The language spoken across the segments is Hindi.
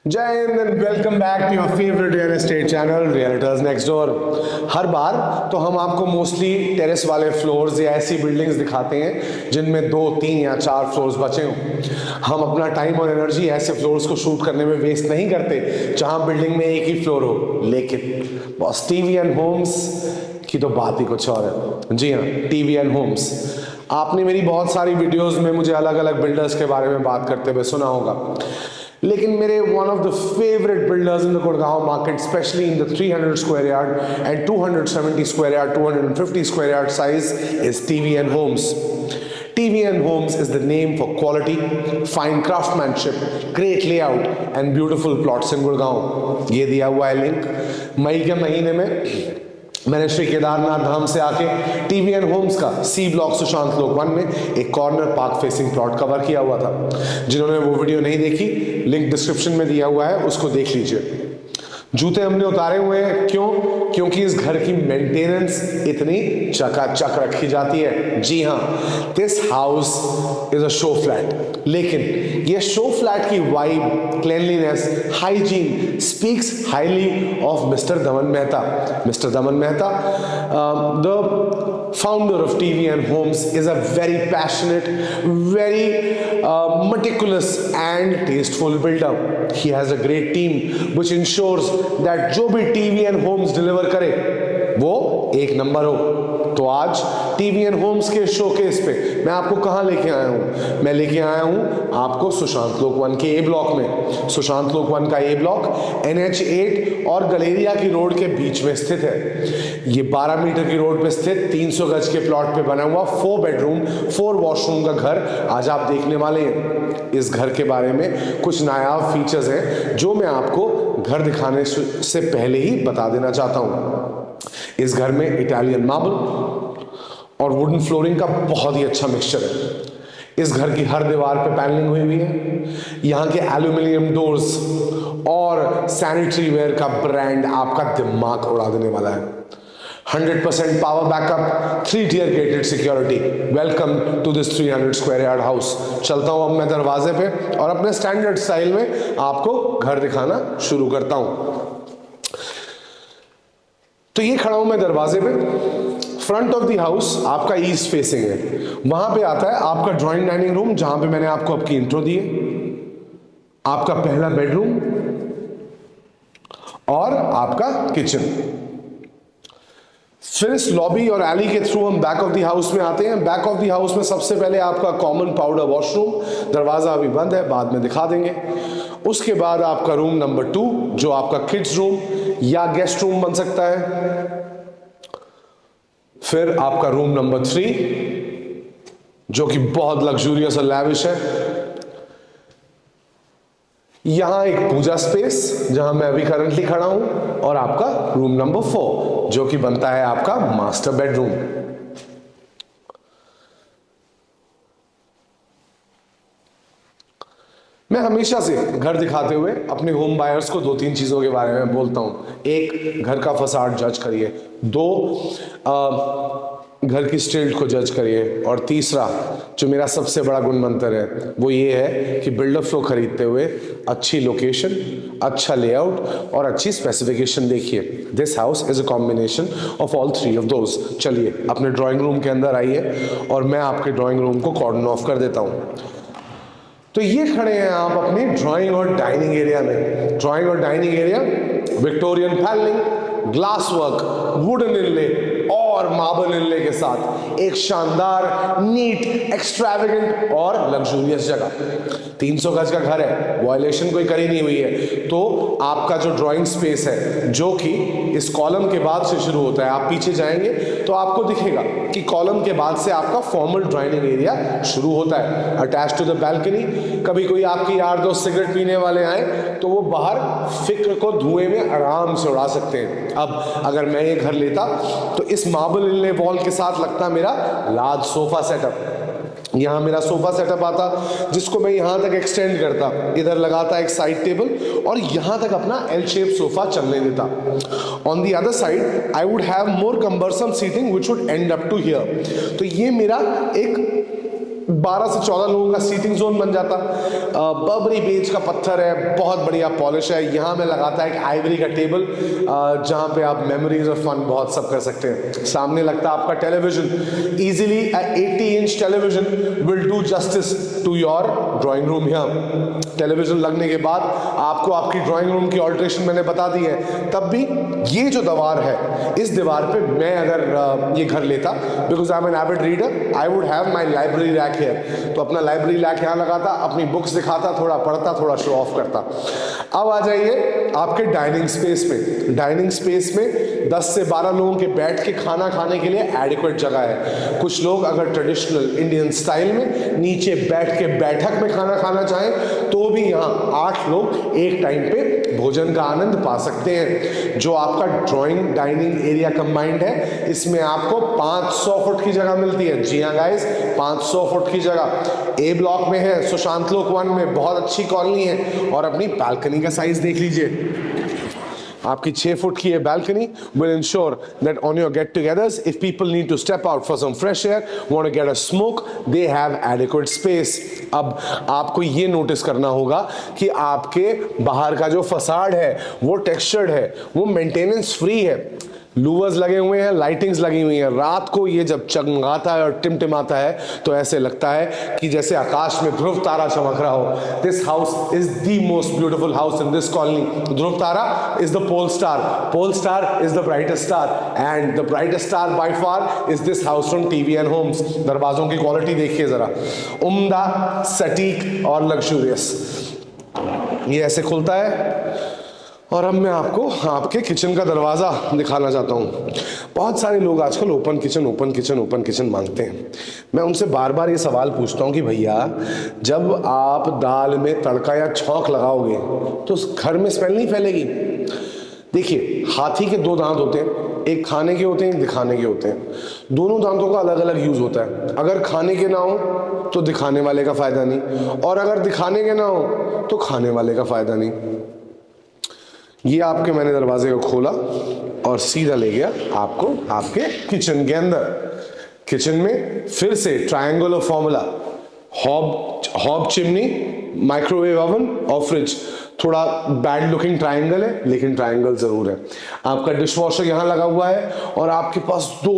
जय Hind and welcome back to your favourite real estate channel realtors next door. हर बार तो हम आपको मोस्टली टेरेस वाले फ्लोर्स या ऐसी बिल्डिंग्स दिखाते हैं जिनमें 2, 3 या 4 फ्लोर्स बचे हों। हम अपना टाइम और एनर्जी ऐसे फ्लोर्स को शूट करने में वेस्ट नहीं करते जहां बिल्डिंग में एक ही फ्लोर हो। लेकिन बॉस टीवी एंड होम्स की तो बात ही कुछ और है। जी हाँ, टीवी एंड होम्स। आपने मेरी बहुत सारी वीडियोस में मुझे अलग अलग बिल्डर्स के बारे में बात करते हुए सुना होगा, लेकिन मेरे one of the favourite builders in the Gurgaon market, specially in the 300 square yard and 270 square yard, 250 square yard size is TV and Homes. TV and Homes is the name for quality, fine craftsmanship, great layout and beautiful plots in Gurgaon. ये दिया हुआ है लिंक। मई के महीने में मैंने श्री केदारनाथ धाम से आके टीवी एंड होम्स का सी ब्लॉक सुशांत लोक 1 में एक corner park facing plot cover किया हुआ था। जिन्होंने वो वीडियो नहीं देखी, लिंक डिस्क्रिप्शन में दिया हुआ है, उसको देख लीजिए। जूते हमने उतारे हुए हैं, क्यों? क्योंकि इस घर की मेंटेनेंस इतनी चकाचक रखी जाती है। जी हाँ, this house is a show flat, लेकिन ये शो फ्लैट की vibe, cleanliness, hygiene speaks highly of mister Daman Mehta. Mister Daman Mehta, the founder of TV and Homes, is a very passionate, very meticulous and tasteful builder. He has a great team which ensures that जो भी TV and Homes deliver करे वो एक नंबर हो। तो आज टीवी एंड होम्स के शोकेस पे मैं आपको कहाँ लेके आया हूँ? मैं लेके आया हूँ आपको सुशांत लोक 1 के ए ब्लॉक में। सुशांत लोक 1 का ए ब्लॉक NH8 और गलेरिया की रोड के बीच में स्थित है। ये 12 मीटर की रोड पे स्थित 300 गज के प्लॉट पे बना हुआ 4 बेडरूम 4 वॉशरूम का घर आज आप देखने वाले हैं। इस घर के बारे में कुछ नायाब फीचर्स हैं जो मैं आपको घर दिखाने से पहले ही बता देना चाहता हूँ। इस घर में इटालियन मार्बल और वुडन फ्लोरिंग का बहुत ही अच्छा मिक्सचर है। इस घर की हर दीवार पे पैनलिंग हुई हुई है। यहाँ के एल्यूमिनियम डोर्स और सैनिटरी वेयर का ब्रांड आपका दिमाग उड़ा देने वाला है। 100% power backup, 3 tier gated security. Welcome to this 300 square yard house. चलता हूं अब मैं दरवाजे पे और अपने स्टैंडर्ड स्टाइल में आपको घर दिखाना शुरू करता हूं। तो ये खड़ा हूं मैं दरवाजे पे। फ्रंट ऑफ द हाउस आपका ईस्ट फेसिंग है। वहां पे आता है आपका ड्राइंग डाइनिंग रूम, जहां पे मैंने आपको आपकी इंट्रो दी है। आपका पहला बेडरूम और आपका किचन। फिर इस लॉबी और एली के थ्रू हम बैक ऑफ द हाउस में आते हैं। बैक ऑफ द हाउस में सबसे पहले आपका कॉमन पाउडर वॉशरूम। दरवाजा अभी बंद है, बाद में दिखा देंगे। उसके बाद आपका रूम नंबर 2 जो आपका किड्स रूम या गेस्ट रूम बन सकता है। फिर आपका रूम नंबर 3 जो कि बहुत लग्जूरियस और लैविश है। यहां एक पूजा स्पेस जहां मैं अभी करंटली खड़ा हूं, और आपका रूम नंबर 4 जो कि बनता है आपका मास्टर बेडरूम। मैं हमेशा से घर दिखाते हुए अपने होम बायर्स को 2-3 चीजों के बारे में बोलता हूं। एक, घर का फसाड जज करिए। 2, घर की स्टिल्ट को जज करिए। और तीसरा, जो मेरा सबसे बड़ा गुण मंत्र है, वो ये है कि बिल्डर फ्लो खरीदते हुए अच्छी लोकेशन, अच्छा लेआउट और अच्छी स्पेसिफिकेशन देखिए। This house is a combination of all 3 of those. चलिए अपने ड्राइंग रूम के अंदर आइए और मैं आपके ड्राइंग रूम को कॉर्डन ऑफ कर देता हूं। तो ये खड़े हैं आप अपने ड्राइंग और डाइनिंग एरिया में। ड्राइंग और dining area Victorian panelling, glass work, wooden inlay और मार्बल इनले के साथ एक शानदार, नीट, एक्स्ट्रावेगेंट और लग्जूरियस जगह। 300 गज का घर है, वायलेशन कोई करी नहीं हुई है। तो आपका जो ड्राइंग स्पेस है जो कि इस कॉलम के बाद से शुरू होता है, आप पीछे जाएंगे तो आपको दिखेगा कि कॉलम के बाद से आपका फॉर्मल ड्राइनिंग एरिया शुरू होता है, अटैच टू द बैल्कनी। कभी कोई आपके यार दोस्त सिगरेट पीने वाले आए तो वो बाहर फिक्र को धुएं में आराम से उड़ा सकते हैं। अब अगर मैं ये घर लेता तो इस मार्बल इनले वॉल के साथ लगता मेरा लार्ज सोफा सेटअप। यहाँ मेरा सोफा सेटअप आता जिसको मैं यहाँ तक एक्सटेंड करता, इधर लगाता एक साइड टेबल और यहाँ तक अपना एल शेप सोफा चलने देता। On the other side I would have more cumbersome seating which would end up to here. तो ये मेरा एक 12 से 14 लोगों का सीटिंग जोन बन जाता। बर्बरी बेज का पत्थर है, बहुत बढ़िया पॉलिश है। यहाँ में लगाता है एक आइवरी का टेबल जहाँ पे आप मेमोरीज और फन बहुत सब कर सकते हैं। सामने लगता है आपका television, easily 80 inch television will do justice to your drawing room. यहाँ टेलीविजन लगने के बाद आपको आपकी ड्राइंग रूम की ऑल्ट्रेशन मैंने बता दी है। तब भी ये जो दीवार है, इस दीवार पे मैं अगर ये घर लेता, because I am an avid reader, I would have my library rack here. तो अपना लाइब्रेरी रैक यहाँ लगाता, अपनी बुक्स दिखाता, थोड़ा पढ़ता, थोड़ा शो ऑफ करता। अब आ जाइए आपके डाइनिंग स्पेस में। डाइनिंग स्पेस में 10 से 12 लोगों के बैठ के खाना खाने के लिए एडिक्वेट जगह है। कुछ लोग अगर ट्रेडिशनल इंडियन स्टाइल में नीचे बैठ के बैठक में खाना खाना चाहें तो भी यहाँ 8 लोग एक टाइम पे भोजन का आनंद पा सकते हैं। जो आपका ड्राइंग डाइनिंग एरिया कंबाइंड है, इसमें आपको 500 फुट की जगह मिलती है। जी हाँ गाइस, 500 फुट की जगह ए ब्लॉक में है, सुशांत लोक 1 में, बहुत अच्छी कॉलोनी है। और अपनी बालकनी का साइज देख लीजिए, आपकी 6 फुट की ये balcony will ensure that on your get-togethers, if people need to step out for some fresh air, want to get a smoke, they have adequate space. अब आपको ये नोटिस करना होगा कि आपके बाहर का जो फसाड है वो टेक्सचर्ड है, वो मेंटेनेंस फ्री है। लूवर्स लगे हुए हैं, लाइटिंग्स लगी हुई हैं। रात को ये जब चमकाता है और टिमटिमाता है तो ऐसे लगता है कि जैसे आकाश में ध्रुव तारा चमक रहा हो। This house is the most beautiful house in this colony. Dhruv tara is the pole star, pole star is the brightest star, and the brightest star by far is this house from TV and homes. दरवाजों की क्वालिटी देखिए जरा, उम्दा, सटीक और लग्जूरियस। ये ऐसे खुलता है। और अब मैं आपको आपके किचन का दरवाज़ा दिखाना चाहता हूँ। बहुत सारे लोग आजकल open kitchen open kitchen open kitchen मांगते हैं। मैं उनसे बार बार ये सवाल पूछता हूँ कि भैया, जब आप दाल में तड़का या छौंक लगाओगे तो घर में स्मेल नहीं फैलेगी? देखिए, हाथी के 2 दांत होते हैं, एक खाने के होते हैं, एक दिखाने के होते हैं। दोनों दांतों का अलग अलग यूज़ होता है। अगर खाने के ना हो तो दिखाने वाले का फ़ायदा नहीं, और अगर दिखाने के ना हो तो खाने वाले का फ़ायदा नहीं। ये आपके मैंने दरवाजे को खोला और सीधा ले गया आपको आपके किचन के अंदर। किचन में फिर से triangular formula, hob chimney, microwave oven और फ्रिज। थोड़ा बैड लुकिंग ट्रायंगल है लेकिन ट्रायंगल जरूर है। आपका डिशवॉशर यहाँ लगा हुआ है और आपके पास 2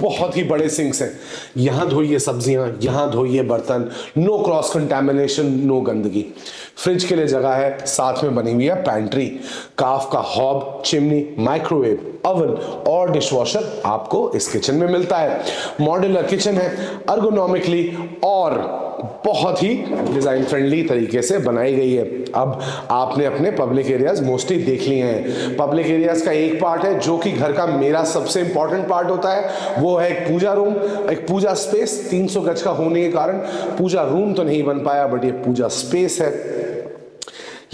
बहुत ही बड़े सिंक्स हैं। यहाँ धोइए सब्जियां, यहाँ धोइए बर्तन, नो क्रॉस कंटैमिनेशन, नो गंदगी। फ्रिज के लिए जगह है, साथ में बनी हुई है पैंट्री। काफ का हॉब, चिमनी, माइक्रोवेव, ओवन और डिशवॉशर आपको इस किचन में मिलता है। मॉड्यूलर किचन है, अर्गोनॉमिकली और बहुत ही डिजाइन फ्रेंडली तरीके से बनाई गई है। अब आपने अपने पब्लिक एरियाज मोस्टली देख लिए हैं। पब्लिक एरियाज का एक पार्ट है जो कि घर का मेरा सबसे इंपॉर्टेंट पार्ट होता है, वो है एक पूजा रूम, एक पूजा स्पेस। 300 गज का होने के कारण पूजा रूम तो नहीं बन पाया, बट ये पूजा स्पेस है।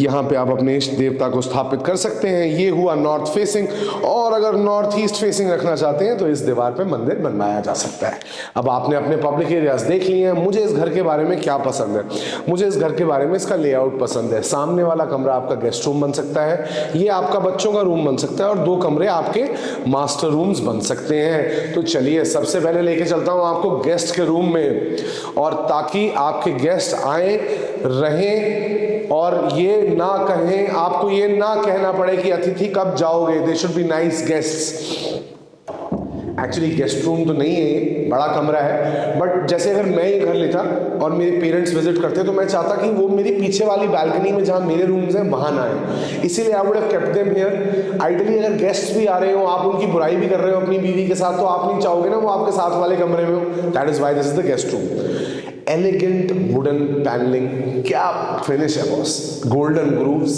यहाँ पे आप अपने इष्ट देवता को स्थापित कर सकते हैं। ये हुआ नॉर्थ फेसिंग, और अगर नॉर्थ ईस्ट फेसिंग रखना चाहते हैं तो इस दीवार पे मंदिर बनवाया जा सकता है। अब आपने अपने पब्लिक एरियाज देख लिए हैं। मुझे इस घर के बारे में क्या पसंद है? मुझे इस घर के बारे में इसका लेआउट पसंद है। सामने वाला कमरा आपका गेस्ट रूम बन सकता है, ये आपका बच्चों का रूम बन सकता है, और 2 कमरे आपके मास्टर रूम्स बन सकते हैं। तो चलिए सबसे पहले लेके चलता हूँ आपको गेस्ट के रूम में, और ताकि आपके गेस्ट आए, रहें और ये ना कहें, आपको ये ना कहना पड़े कि अतिथि कब जाओगे। They should be nice guests. Actually guest room तो नहीं है, ये बड़ा कमरा है, बट जैसे अगर मैं ये घर लेता और मेरे पेरेंट्स विजिट करते तो मैं चाहता कि वो मेरी पीछे वाली बालकनी में जहाँ मेरे रूम्स हैं वहाँ ना आए, इसीलिए आई would have kept them here. Ideally अगर गेस्ट भी आ रहे हो, आप उनकी बुराई भी कर रहे हो अपनी बीवी के साथ, तो आप नहीं चाहोगे ना वो आपके साथ वाले कमरे में हो। That is why this is the guest room. Elegant wooden panelling, क्या फिनिश है बॉस। गोल्डन ग्रूव्स,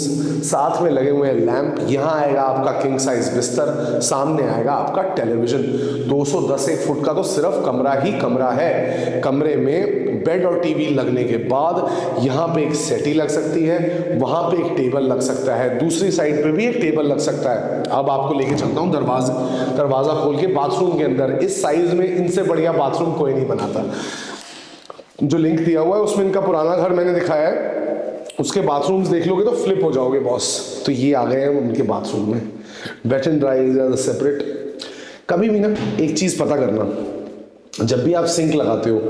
साथ में लगे हुए लैंप। यहाँ आएगा आपका किंग साइज बिस्तर, सामने आएगा आपका टेलीविजन। 210 फुट का तो सिर्फ कमरा ही कमरा है। कमरे में बेड और टीवी लगने के बाद यहाँ पे एक सेटी लग सकती है, वहाँ पे एक टेबल लग सकता है, दूसरी साइड पे भी एक टेबल लग सकता है। अब आपको लेके चलता हूँ दरवाजा खोल के बाथरूम के अंदर। इस साइज में इनसे बढ़िया बाथरूम कोई नहीं बनाता। जो लिंक दिया हुआ है उसमें इनका पुराना घर मैंने दिखाया है, उसके बाथरूम्स देख लोगे तो फ्लिप हो जाओगे बॉस। तो ये आ गए हैं उनके बाथरूम में। Wet and dry is separate. कभी भी ना एक चीज़ पता करना, जब भी आप सिंक लगाते हो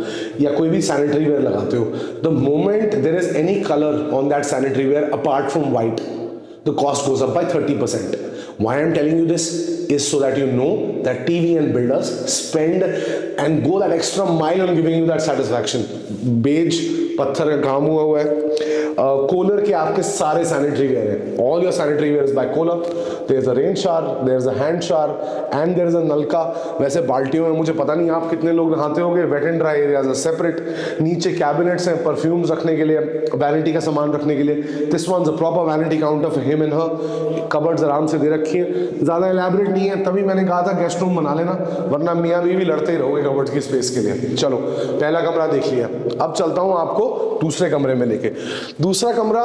या कोई भी सैनिटरी वेयर लगाते हो, the moment there is any colour on that sanitary ware apart from white, the cost goes up by 30%. Why I'm telling you this is so that you know that TV and builders spend and go that extra mile on giving you that satisfaction. Beige पत्थर का काम हुआ है. कोलर के आपके सारे सैनिटरी वेयर हैं. All your sanitary ware is by Kohler. There is a rain shower, there is a hand shower and there is a nalka. वैसे बाल्टियों में मुझे पता नहीं आप कितने लोग नहाते होंगे. Wet and dry areas separate. नीचे कैबिनेट्स हैं परफ्यूम्स रखने के लिए, वैनिटी का सामान रखने के लिए. This one's a proper vanity counter for him and her. Cupboards आराम से दे रखी है, ज़्यादा एलैबोरेट नहीं है. तभी मैंने कहा था गेस्ट रूम बना लेना, वरना मियाँ बीवी लड़ते ही रहोगे कबर्ड्स की स्पेस के लिए. चलो पहला कमरा देख लिया. अब चलता हूँ आपको दूसरे कमरे में लेके. दूसरा कमरा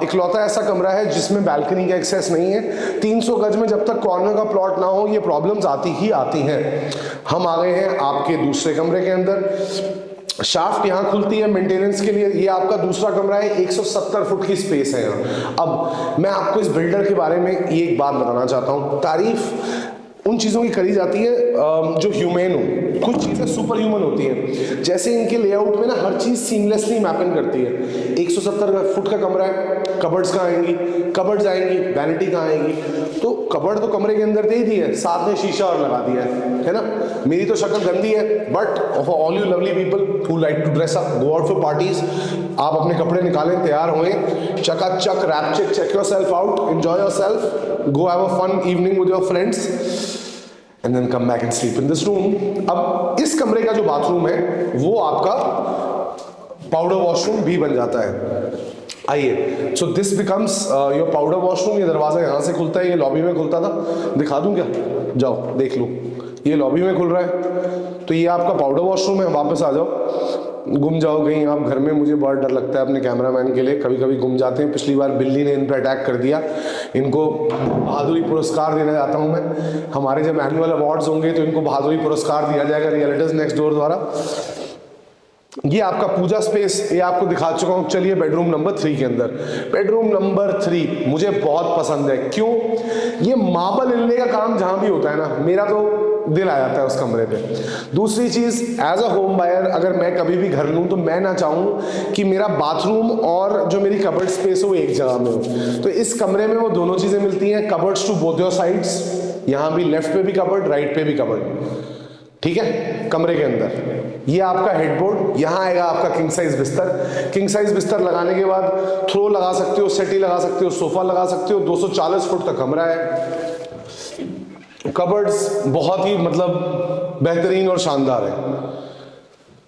इकलौता ऐसा कमरा है जिसमें बालकनी का एक्सेस नहीं है. 300 गज में जब तक कॉर्नर का प्लॉट ना हो ये प्रॉब्लम्स आती ही आती हैं. हम आ गए हैं आपके दूसरे कमरे के अंदर. शाफ्ट यहाँ खुलती है मेंटेनेंस के लिए. ये आपका दूसरा कमरा है. 170 फुट की स्पेस है यहाँ. अब मैं आपको इस बिल्डर के बारे में ये एक बात बताना चाहता हूँ. तारीफ उन चीज़ों की करी जाती है जो ह्यूमन हो. कुछ चीज़ें सुपर ह्यूमन होती हैं. जैसे इनके लेआउट में ना हर चीज़ सीमलेसली मैपिंग करती है. 170 फुट का कमरा है. कबर्ड्स कहाँ आएंगी, कबर्ड्स आएंगी, वैनिटी कहाँ आएंगी. तो कबर्ड तो कमरे के अंदर दे ही दी है, साथ में शीशा और लगा दिया है ना. मेरी तो शक्ल गंदी है, but for all you lovely people who like to dress up, go out for parties, आप अपने कपड़े निकालें, तैयार होएं, चकाचक रैप check, check yourself out, enjoy yourself, go have a fun evening with your friends and then come back and sleep in this room. अब इस कमरे का जो बाथरूम है वो आपका पाउडर वॉशरूम भी बन जाता है. आइए, so this becomes your powder washroom. ये दरवाजा यहाँ से खुलता है, ये लॉबी में खुलता था. दिखा दूं क्या? जाओ देख लो, ये लॉबी में खुल रहा है. तो ये आपका पाउडर वॉशरूम है. वापस आ जाओ, गुम जाओ कहीं आप घर में. मुझे बहुत डर लगता है अपने कैमरामैन के लिए, कभी कभी गुम जाते हैं. पिछली बार बिल्ली ने इन पर अटैक कर दिया. इनको बहादुरी पुरस्कार देना चाहता हूं मैं. हमारे जब एनुअल अवार्ड्स होंगे तो इनको बहादुरी पुरस्कार दिया जाएगा रियलिटीज नेक्स्ट डोर द्वारा. ये आपका पूजा स्पेस, ये आपको दिखा चुका हूँ. चलिए बेडरूम नंबर 3 के अंदर. बेडरूम नंबर 3 मुझे बहुत पसंद है. क्यों? ये मार्बल इनले का काम जहाँ भी होता है ना, मेरा तो दिल आ जाता है उस कमरे पे. दूसरी चीज, एज अ होम बायर अगर मैं कभी भी घर लूँ तो मैं ना चाहूँ कि मेरा बाथरूम और जो मेरी कबर्ड स्पेस हो एक जगह में हो. तो इस कमरे में वो दोनों चीजें मिलती हैं. Cupboards to both your sides. यहाँ भी लेफ्ट पे भी कबर्ड, राइट पे भी कबर्ड. ठीक है. कमरे के अंदर ये आपका हेडबोर्ड. यहाँ आएगा आपका किंग साइज बिस्तर. किंग साइज बिस्तर लगाने के बाद थ्रो लगा सकते हो, सेटी लगा सकते हो, सोफा लगा सकते हो. 240 फुट का कमरा है. कबर्ड्स बहुत ही मतलब बेहतरीन और शानदार है.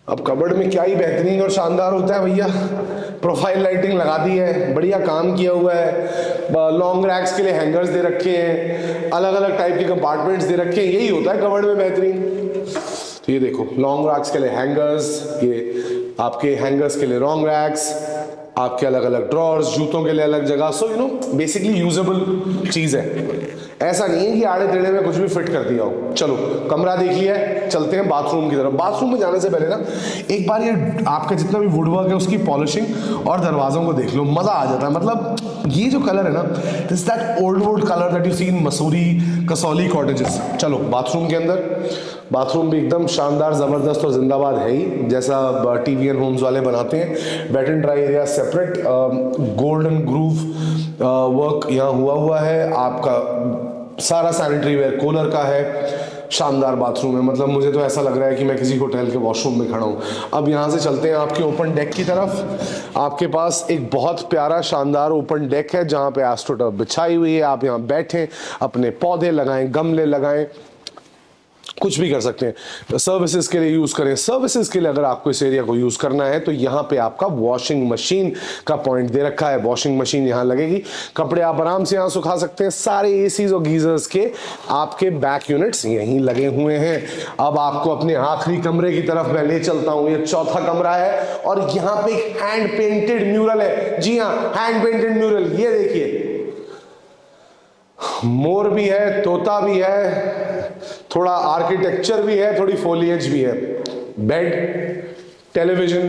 अब कबर्ड में क्या ही बेहतरीन और शानदार होता है भैया. प्रोफाइल लाइटिंग लगा दी है, बढ़िया काम किया हुआ है. लॉन्ग रैक्स के लिए हैंगर्स दे रखे हैं, अलग अलग टाइप के कंपार्टमेंट्स दे रखे हैं. यही होता है कबर्ड में बेहतरीन. तो ये देखो, लॉन्ग रैक्स के लिए हैंगर्स, ये आपके हैंगर्स के लिए लॉन्ग रैक्स, आपके अलग अलग ड्रॉर्स, जूतों के लिए अलग जगह. So you know basically usable चीज है. ऐसा नहीं है कि आड़े टेढ़े में कुछ भी फिट कर दिया हो. चलो कमरा देख लिया है, चलते हैं बाथरूम की तरफ. बाथरूम में जाने से पहले ना एक बार ये आपका जितना भी वुड वर्क है उसकी पॉलिशिंग और दरवाजों को देख लो, मजा आ जाता है. मतलब ये जो कलर है ना, this that old wood colour that you see in Mussoorie Kasauli cottages. चलो बाथरूम के अंदर. बाथरूम भी एकदम शानदार, जबरदस्त और जिंदाबाद है ही, जैसा टीवी एंड होम्स वाले बनाते हैं. Wet and dry area separate. Golden groove work यहाँ हुआ है. आपका सारा सैनिटरी वेयर कोलर का है. शानदार बाथरूम है. मतलब मुझे तो ऐसा लग रहा है कि मैं किसी होटल के वॉशरूम में खड़ा हूँ. अब यहाँ से चलते हैं आपके ओपन डेक की तरफ. आपके पास एक बहुत प्यारा शानदार ओपन डेक है जहाँ पे एस्ट्रोटर्फ बिछाई हुई है. आप यहाँ बैठें, अपने पौधे लगाएं, गमले लगाएं, कुछ भी कर सकते हैं. सर्विसेज के लिए यूज करें. सर्विसेज के लिए अगर आपको इस एरिया को यूज करना है तो यहाँ पे आपका वॉशिंग मशीन का पॉइंट दे रखा है. वॉशिंग मशीन यहाँ लगेगी. कपड़े आप आराम से यहाँ सुखा सकते हैं. सारे एसीज और गीजर्स के आपके बैक यूनिट्स यहीं लगे हुए हैं. अब आपको अपने आखिरी कमरे की तरफ मैं ले चलता हूँ. ये चौथा कमरा है और यहाँ पे एक हैंड पेंटेड म्यूरल है. जी हाँ, हैंड पेंटेड म्यूरल. ये देखिए, मोर भी है, तोता भी है, थोड़ा आर्किटेक्चर भी है, थोड़ी फोलिएज भी है. Bed, television,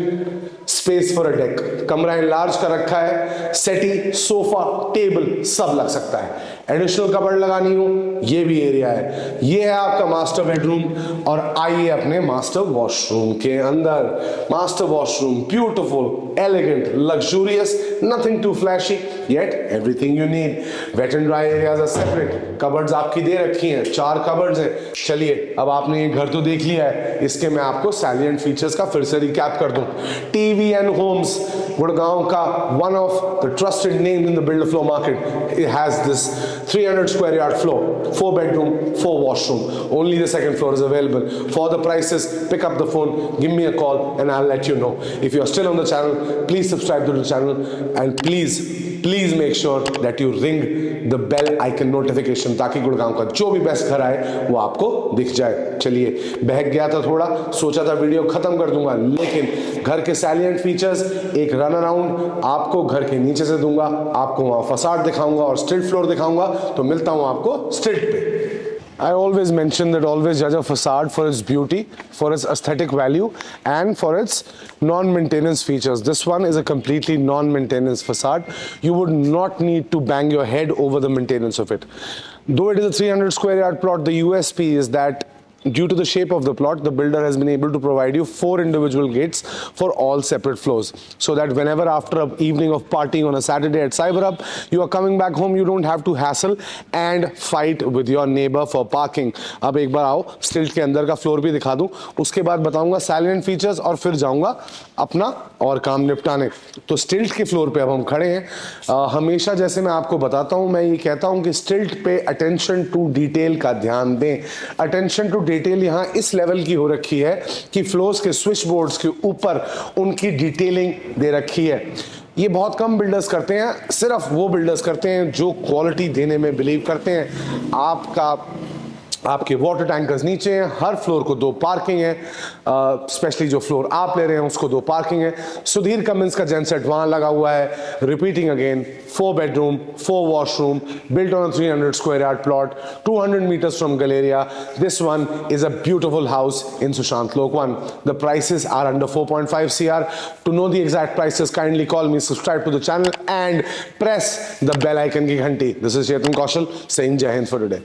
space for a deck. कमरा इनलार्ज कर रखा है. सेटी, सोफा, टेबल सब लग सकता है. एडिशनल कबर्ड लगानी हो, ये भी एरिया है। ये है आपका मास्टर बेडरूम और आइए अपने मास्टर वॉशरूम के अंदर। Master washroom beautiful, elegant, luxurious, nothing too flashy yet everything you need. Wet and dry areas are separate. Cupboards आपकी दे रखी हैं, 4 कबर्ड्स हैं। चलिए अब आपने ये घर तो देख लिया है, इसके मैं आपको सैलिएंट फीचर्स का फिर से रिकैप कर दूं। टीवी एंड होम्स, गुड़गांव का one of the trusted name in the builder flow market. It has this 300 square yard floor, 4 bedroom, 4 washroom. Only the second floor is available. For the prices, pick up the phone, give me a call, and I'll let you know. If you are still on the channel, please subscribe to the channel, and please make sure that you ring the bell icon notification ताकि गुड़गांव का जो भी बेस्ट घर आए वो आपको दिख जाए। चलिए, बहक गया था थोड़ा, सोचा था वीडियो खत्म कर दूंगा, लेकिन घर के सैलिएंट फीचर्स, एक रन अराउंड आपको घर के नीचे से दूंगा, आपको वहां फसाड दिखाऊंगा और स्ट्रीट फ्लोर दिखाऊंगा। तो मिलता हूं आपको स्ट्रीट पे। I always mention that always judge a facade for its beauty, for its aesthetic value, and for its non-maintenance features. This one is a completely non-maintenance facade. You would not need to bang your head over the maintenance of it. Though it is a 300 square yard plot, the USP is that due to the shape of the plot, the builder has been able to provide you 4 individual gates for all separate floors, so that whenever after an evening of partying on a Saturday at Cyber Hub, you are coming back home, you don't have to hassle and fight with your neighbor for parking. अब एक बार आओ स्टिल्ट के अंदर का फ्लोर भी दिखा दूं, उसके बाद बताऊंगा सैलिएंट फीचर्स और फिर जाऊंगा अपना और काम निपटाने। तो स्टिल्ट के फ्लोर पे अब हम खड़े हैं। हमेशा जैसे मैं आपको बताता हूं, मैं ये कहता हूं कि स्टिल्ट पे अटेंशन टू डिटेल का ध्यान दें। अटेंशन टू डिटेल यहाँ इस लेवल की हो रखी है कि फ्लोर्स के स्विच बोर्ड्स के ऊपर उनकी डिटेलिंग दे रखी है। ये बहुत कम बिल्डर्स करते हैं, सिर्फ वो बिल्डर्स करते हैं जो क्वालिटी देने में बिलीव करते हैं। आपके वाटर टैंकर्स नीचे हैं, हर फ्लोर को 2 पार्किंग है, स्पेशली जो फ्लोर आप ले रहे हैं उसको 2 पार्किंग है। सुधीर कमिंस का जेनसेट वहां लगा हुआ है। Repeating again, 4 bedroom, 4 washroom, built on a 300 square yard plot, 200 meters from Galleria. This one is a beautiful house in Sushant Lok 1. The prices are under 4.5 CR. To know the exact prices, kindly call me, subscribe to the channel, and press the bell icon ki ghanti. This is Chetan Kaushal saying Jai Hind for today.